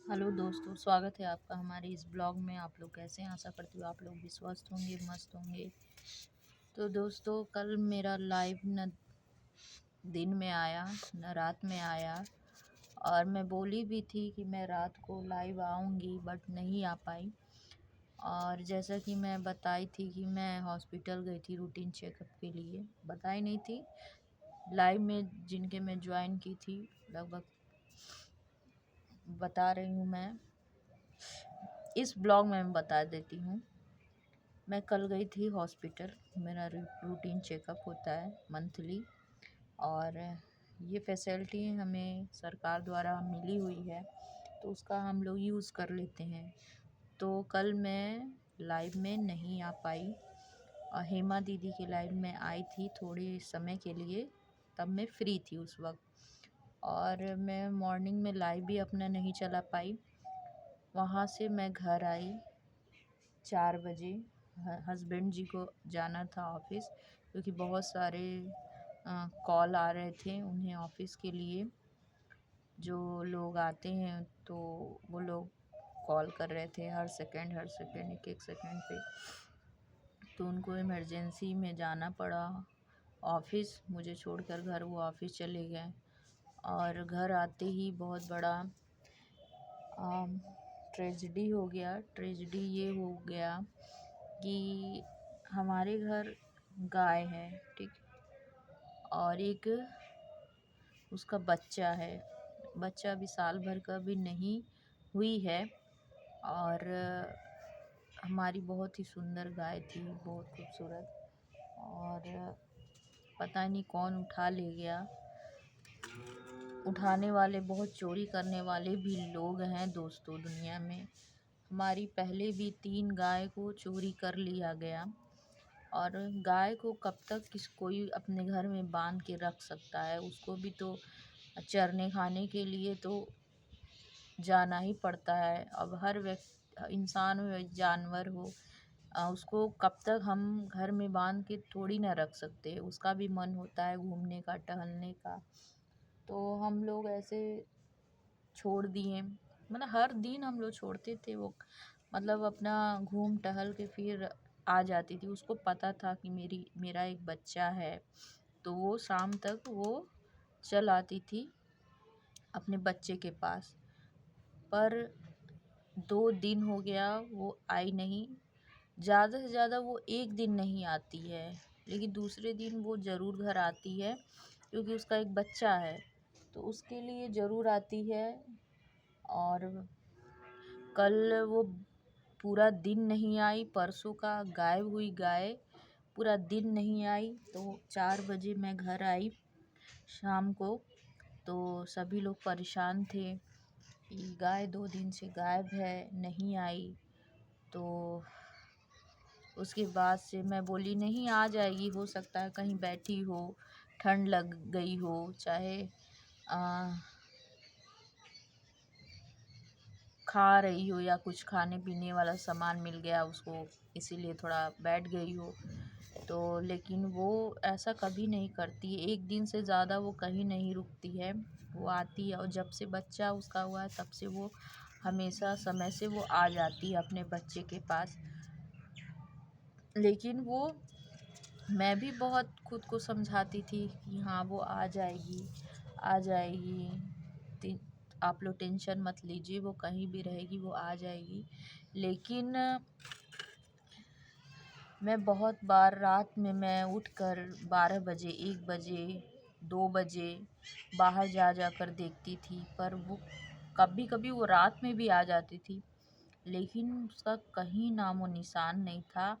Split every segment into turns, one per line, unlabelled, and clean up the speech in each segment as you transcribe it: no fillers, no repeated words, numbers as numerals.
Hello दोस्तों, स्वागत है आपका हमारे इस ब्लॉग में। आप लोग कैसे हैं? आशा करती हूँ आप लोग भी स्वस्थ होंगे, मस्त होंगे। तो दोस्तों, कल मेरा लाइव न दिन में आया न रात में आया, और मैं बोली भी थी कि मैं रात को लाइव आऊँगी, बट नहीं आ पाई। और जैसा कि मैं बताई थी कि मैं हॉस्पिटल गई थी रूटीन चेकअप के लिए, बताई नहीं थी लाइव में जिनके मैं ज्वाइन की थी, लगभग बता रही हूँ। मैं इस ब्लॉग में मैं बता देती हूँ। मैं कल गई थी हॉस्पिटल, मेरा रूटीन चेकअप होता है मंथली, और ये फैसिलिटी हमें सरकार द्वारा मिली हुई है, तो उसका हम लोग यूज़ कर लेते हैं। तो कल मैं लाइव में नहीं आ पाई, और हेमा दीदी के लाइव में आई थी थोड़े समय के लिए, तब मैं फ्री थी उस वक्त। और मैं मॉर्निंग में लाइव भी अपना नहीं चला पाई। वहाँ से मैं घर आई 4 बजे। हस्बैंड जी को जाना था ऑफिस, क्योंकि बहुत सारे कॉल आ रहे थे उन्हें ऑफिस के लिए। जो लोग आते हैं तो वो लोग कॉल कर रहे थे हर सेकंड एक एक सेकंड पे, तो उनको इमरजेंसी में जाना पड़ा ऑफिस। मुझे छोड़कर घर वो ऑफिस चले गए, और घर आते ही बहुत बड़ा ट्रेजिडी हो गया। ट्रेजिडी ये हो गया कि हमारे घर गाय है, ठीक, और एक उसका बच्चा है। बच्चा अभी साल भर का भी नहीं हुई है, और हमारी बहुत ही सुंदर गाय थी, बहुत खूबसूरत। और पता नहीं कौन उठा ले गया। उठाने वाले, बहुत चोरी करने वाले भी लोग हैं दोस्तों दुनिया में। हमारी पहले भी 3 गाय को चोरी कर लिया गया, और गाय को कब तक कोई अपने घर में बांध के रख सकता है? उसको भी तो चरने खाने के लिए तो जाना ही पड़ता है। अब हर व्यक्ति, इंसान हो या जानवर हो, उसको कब तक हम घर में बांध के थोड़ी ना रख सकते। उसका भी मन होता है घूमने का, टहलने का। तो हम लोग ऐसे छोड़ दिए, मतलब हर दिन हम लोग छोड़ते थे। वो मतलब अपना घूम टहल के फिर आ जाती थी। उसको पता था कि मेरा एक बच्चा है, तो वो शाम तक वो चल आती थी अपने बच्चे के पास। पर 2 दिन हो गया वो आई नहीं। ज़्यादा से ज़्यादा वो एक दिन नहीं आती है, लेकिन दूसरे दिन वो ज़रूर घर आती है, क्योंकि उसका एक बच्चा है, तो उसके लिए ज़रूर आती है। और कल वो पूरा दिन नहीं आई। परसों का गायब हुई गाय पूरा दिन नहीं आई। तो 4 बजे मैं घर आई शाम को, तो सभी लोग परेशान थे कि गाय 2 दिन से गायब है, नहीं आई। तो उसके बाद से मैं बोली नहीं, आ जाएगी, हो सकता है कहीं बैठी हो, ठंड लग गई हो, चाहे खा रही हो, या कुछ खाने पीने वाला सामान मिल गया उसको, इसीलिए थोड़ा बैठ गई हो। तो लेकिन वो ऐसा कभी नहीं करती। एक दिन से ज़्यादा वो कहीं नहीं रुकती है, वो आती है। और जब से बच्चा उसका हुआ है तब से वो हमेशा समय से वो आ जाती है अपने बच्चे के पास। लेकिन वो, मैं भी बहुत खुद को समझाती थी कि हाँ वो आ जाएगी, आ जाएगी, आप लोग टेंशन मत लीजिए, वो कहीं भी रहेगी, वो आ जाएगी। लेकिन मैं बहुत बार रात में मैं उठकर 12 बजे, 1 बजे, 2 बजे बाहर जा कर देखती थी, पर वो कभी कभी वो रात में भी आ जाती थी, लेकिन उसका कहीं नामो निशान नहीं था।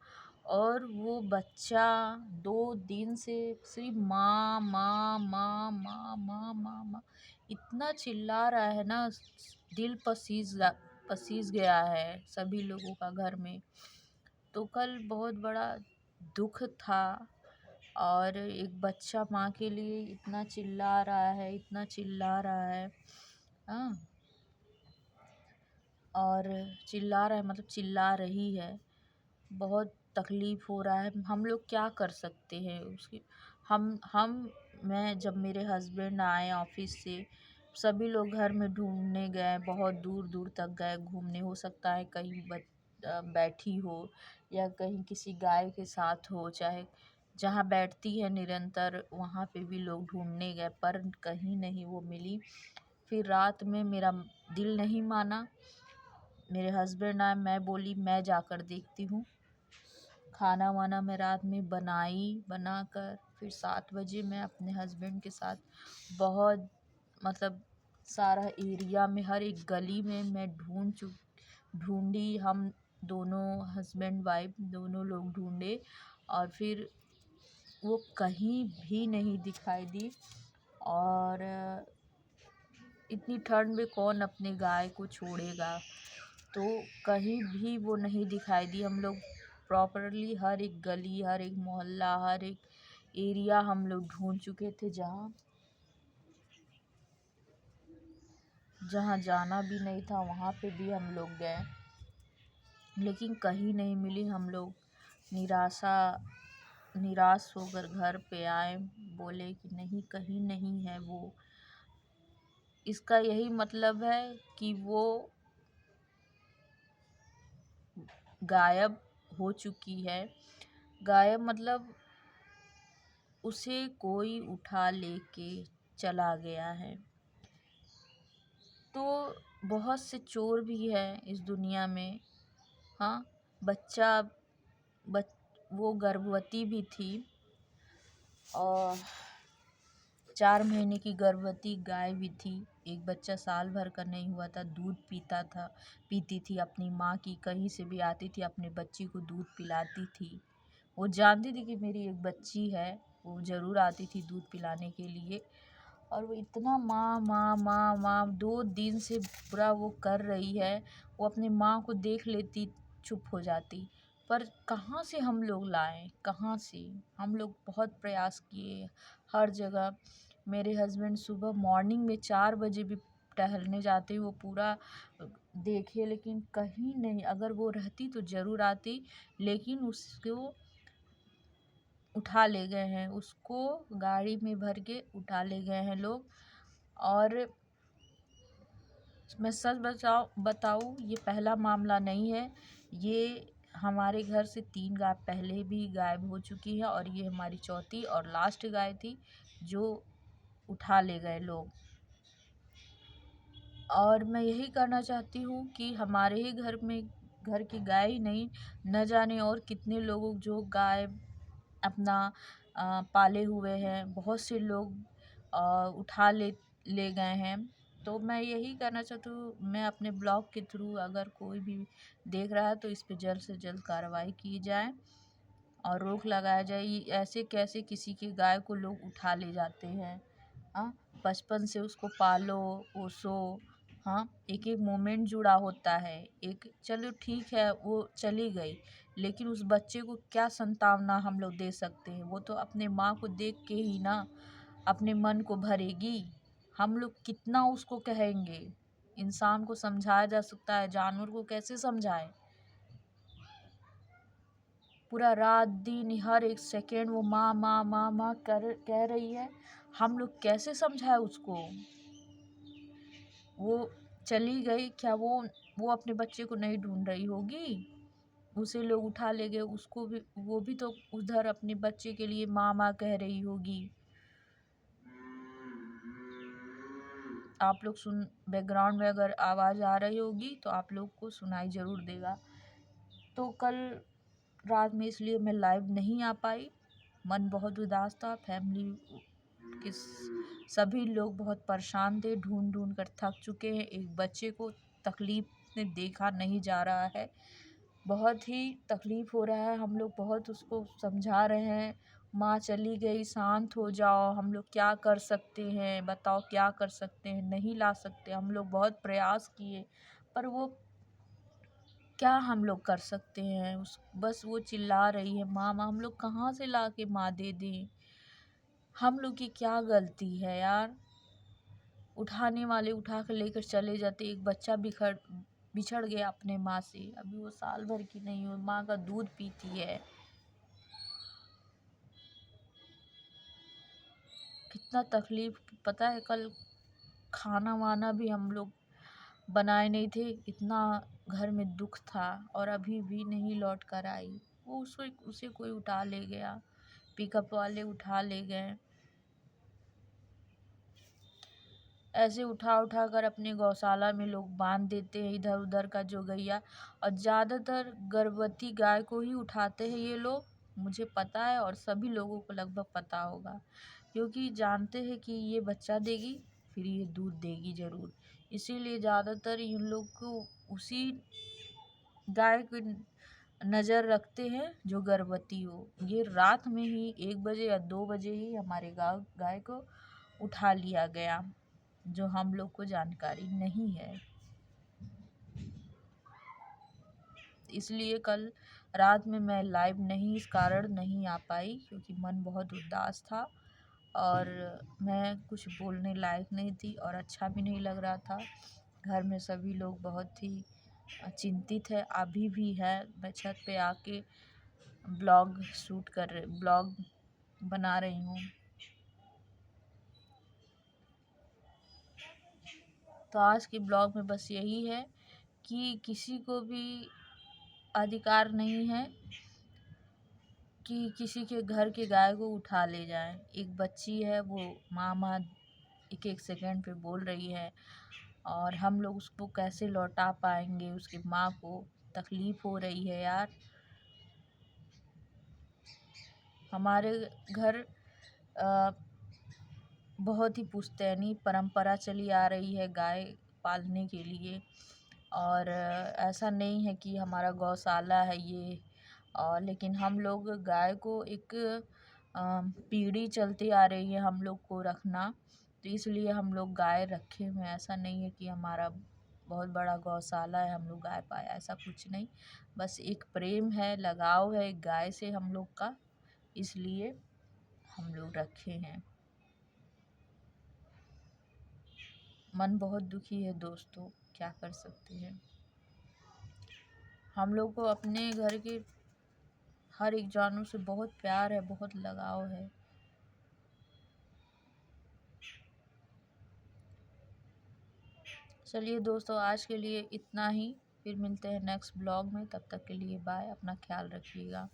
और वो बच्चा 2 दिन से सिर्फ माँ माँ माँ माँ माँ माँ माँ इतना चिल्ला रहा है ना, दिल पसीज गया है सभी लोगों का घर में। तो कल बहुत बड़ा दुख था, और एक बच्चा माँ के लिए इतना चिल्ला रहा है, इतना चिल्ला रहा है। हाँ, और चिल्ला रहा है मतलब चिल्ला रही है। बहुत तकलीफ़ हो रहा है। हम लोग क्या कर सकते हैं उसकी? हम मैं जब मेरे हस्बैंड आए ऑफिस से, सभी लोग घर में ढूंढने गए, बहुत दूर दूर तक गए घूमने। हो सकता है कहीं बैठी हो या कहीं किसी गाय के साथ हो, चाहे जहाँ बैठती है निरंतर वहाँ पे भी लोग ढूंढने गए, पर कहीं नहीं वो मिली। फिर रात में मेरा दिल नहीं माना, मेरे हस्बैंड आए, मैं बोली मैं जाकर देखती हूँ। खाना वाना मैं रात में बनाकर फिर 7 बजे मैं अपने हस्बैंड के साथ बहुत मतलब सारा एरिया में हर एक गली में मैं ढूंढी। हम दोनों हस्बैंड वाइफ दोनों लोग ढूंढे और फिर वो कहीं भी नहीं दिखाई दी। और इतनी ठंड में कौन अपने गाय को छोड़ेगा, तो कहीं भी वो नहीं दिखाई दी। हम लोग प्रॉपरली हर एक गली, हर एक मोहल्ला, हर एक एरिया हम लोग ढूंढ चुके थे, जहाँ जहाँ जाना भी नहीं था वहाँ पे भी हम लोग गए, लेकिन कहीं नहीं मिली। हम लोग निराश होकर घर पे आए, बोले कि नहीं कहीं नहीं है वो। इसका यही मतलब है कि वो गायब हो चुकी है। गायब मतलब उसे कोई उठा लेके चला गया है। तो बहुत से चोर भी हैं इस दुनिया में। हाँ, बच्चा बच वो गर्भवती भी थी और 4 महीने की गर्भवती गाय भी थी। एक बच्चा साल भर का नहीं हुआ था, दूध पीती थी अपनी माँ की, कहीं से भी आती थी अपने बच्ची को दूध पिलाती थी। वो जानती थी कि मेरी एक बच्ची है, वो ज़रूर आती थी दूध पिलाने के लिए। और वो इतना माँ माँ माँ माँ 2 दिन से पूरा वो कर रही है। वो अपनी माँ को देख लेती, चुप हो जाती। पर कहाँ से हम लोग लाएं, कहाँ से? हम लोग बहुत प्रयास किए हर जगह। मेरे हस्बैंड सुबह मॉर्निंग में 4 बजे भी टहलने जाते, वो पूरा देखे, लेकिन कहीं नहीं। अगर वो रहती तो ज़रूर आती, लेकिन उसको उठा ले गए हैं, उसको गाड़ी में भर के उठा ले गए हैं लोग। और मैं सच बताऊँ ये पहला मामला नहीं है। ये हमारे घर से 3 गाय पहले भी गायब हो चुकी है और ये हमारी चौथी और लास्ट गाय थी जो उठा ले गए लोग। और मैं यही कहना चाहती हूँ कि हमारे ही घर की गाय ही नहीं, न जाने और कितने लोगों जो गाय अपना पाले हुए हैं, बहुत से लोग उठा ले गए हैं। तो मैं यही कहना चाहती हूँ, मैं अपने ब्लॉग के थ्रू अगर कोई भी देख रहा है तो इस पे जल्द से जल्द कार्रवाई की जाए और रोक लगाया जाए। ऐसे कैसे किसी की गाय को लोग उठा ले जाते हैं? हाँ, बचपन से उसको पालो पोसो। हाँ, एक एक मोमेंट जुड़ा होता है। एक चलो ठीक है वो चली गई, लेकिन उस बच्चे को क्या संतावना हम लोग दे सकते हैं? वो तो अपने माँ को देख के ही ना अपने मन को भरेगी। हम लोग कितना उसको कहेंगे? इंसान को समझाया जा सकता है, जानवर को कैसे समझाए? पूरा रात दिन हर एक सेकेंड वो माँ माँ माँ माँ कह रही है। हम लोग कैसे समझाए उसको? वो चली गई, क्या वो अपने बच्चे को नहीं ढूंढ रही होगी? उसे लोग उठा ले गए, उसको भी, वो भी तो उधर अपने बच्चे के लिए माँ माँ कह रही होगी। आप लोग बैकग्राउंड में अगर आवाज़ आ रही होगी तो आप लोग को सुनाई ज़रूर देगा। तो कल रात में इसलिए मैं लाइव नहीं आ पाई, मन बहुत उदास था। फैमिली के सभी लोग बहुत परेशान थे, ढूंढ ढूंढ कर थक चुके हैं। एक बच्चे को तकलीफ में देखा नहीं जा रहा है, बहुत ही तकलीफ़ हो रहा है। हम लोग बहुत उसको समझा रहे हैं, माँ चली गई, शांत हो जाओ, हम लोग क्या कर सकते हैं बताओ, क्या कर सकते हैं? नहीं ला सकते। हम लोग बहुत प्रयास किए, पर वो क्या हम लोग कर सकते हैं? बस वो चिल्ला रही है माँ माँ। हम लोग कहाँ से ला के माँ दे दें? हम लोग की क्या गलती है यार? उठाने वाले उठा कर लेकर चले जाते। एक बच्चा बिछड़ गया अपने माँ से, अभी वो साल भर की नहीं हुई, माँ का दूध पीती है। कितना तकलीफ, पता है कल खाना वाना भी हम लोग बनाए नहीं थे, इतना घर में दुख था। और अभी भी नहीं लौट कर आई। वो उसे कोई उठा ले गया, पिकअप वाले उठा ले गए। ऐसे उठा उठा कर अपने गौशाला में लोग बांध देते हैं, इधर उधर का जो गैया। और ज़्यादातर गर्भवती गाय को ही उठाते हैं ये लोग, मुझे पता है और सभी लोगों को लगभग पता होगा, क्योंकि जानते हैं कि ये बच्चा देगी, फिर ये दूध देगी ज़रूर। इसीलिए ज़्यादातर इन लोग को उसी गाय की नज़र रखते हैं जो गर्भवती हो। ये रात में ही 1 बजे या 2 बजे ही हमारे गाय को उठा लिया गया, जो हम लोग को जानकारी नहीं है। इसलिए कल रात में मैं लाइव नहीं इस कारण नहीं आ पाई, क्योंकि मन बहुत उदास था और मैं कुछ बोलने लायक नहीं थी और अच्छा भी नहीं लग रहा था। घर में सभी लोग बहुत ही चिंतित है, अभी भी है। मैं छत पे आके ब्लॉग बना रही हूँ। तो आज के ब्लॉग में बस यही है कि किसी को भी अधिकार नहीं है कि किसी के घर के गाय को उठा ले जाए। एक बच्ची है, वो माँ एक एक सेकंड पे बोल रही है और हम लोग उसको कैसे लौटा पाएंगे, उसकी माँ को तकलीफ़ हो रही है यार। हमारे घर बहुत ही पुश्तैनी परंपरा चली आ रही है गाय पालने के लिए। और ऐसा नहीं है कि हमारा गौशाला है ये, और लेकिन हम लोग गाय को एक पीढ़ी चलती आ रही है हम लोग को रखना, तो इसलिए हम लोग गाय रखे हुए हैं। ऐसा नहीं है कि हमारा बहुत बड़ा गौशाला है हम लोग गाय पाया, ऐसा कुछ नहीं। बस एक प्रेम है, लगाव है एक गाय से हम लोग का, इसलिए हम लोग रखे हैं। मन बहुत दुखी है दोस्तों, क्या कर सकते हैं। हम लोग को अपने घर के हर एक जानवर से बहुत प्यार है, बहुत लगाव है। चलिए दोस्तों, आज के लिए इतना ही। फिर मिलते हैं नेक्स्ट ब्लॉग में, तब तक के लिए बाय। अपना ख्याल रखिएगा।